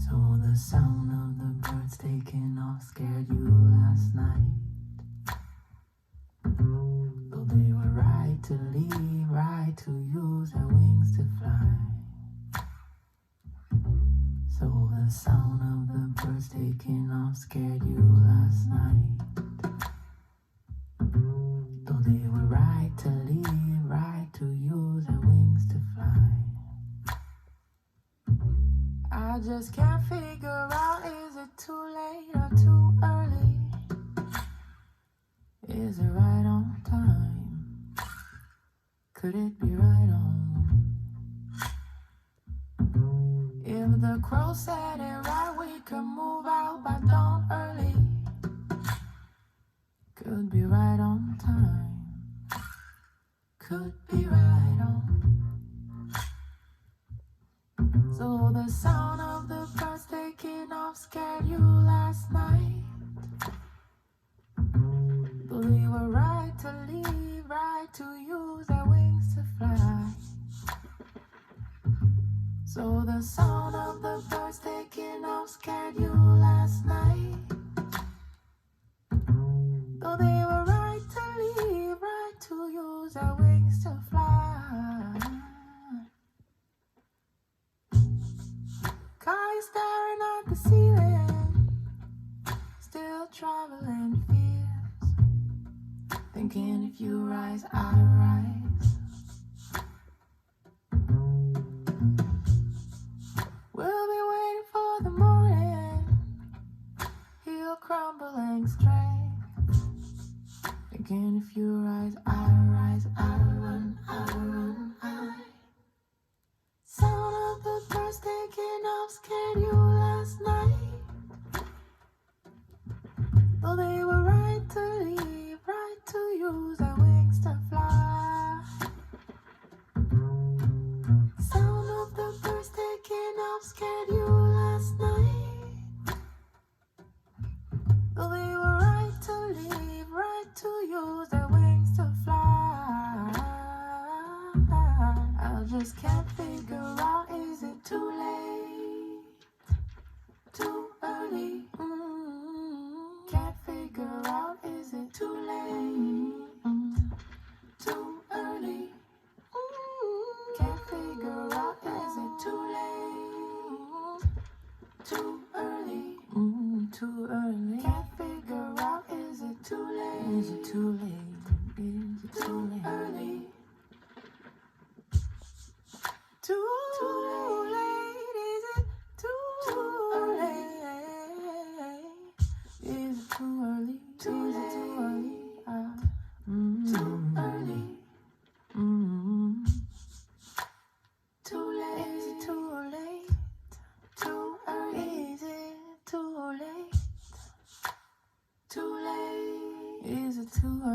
So the sound of the birds taking off scared you last night. Though they were right to leave, right to use their wings to fly. So the sound of the birds taking off scared you last night. Though they were right to leave, right to use their wings to fly. I just can't figure out, is it too late or too early? Is it right on time? Could it be right on? If the crow said it right, we could move out by dawn early. Could be right on time. Could be right on. So the sound of the birds taking off scared you last night. Though they were right to leave, right to use their wings to fly. So the sound of the birds taking off scared you last night. Though they were right to leave, right to use their wings to fly. Car you staring at the ceiling, still traveling fears, thinking if you rise, I rise. We'll be waiting for the morning, he'll crumbling strength, thinking if you rise, I rise, I run, I run, I. Sound of the birds taking off scared you last night. Though they were right to leave, right to use their wings to fly. Sound of the birds taking off scared you last night. Though they were right to leave, right to use their wings to fly. I just can't figure out, is it too late? Too early? Can't figure out, is it too late? Too early? Can't figure out, is it too late? Too early? Too early? Can't figure out, is it too late? Is it too late? Is it too late? Early? Too late? Is it too late? Is it too early? Is it too early? Too early? Too late? Is it too late? Too early? Is it too late? Too late? Is it too early?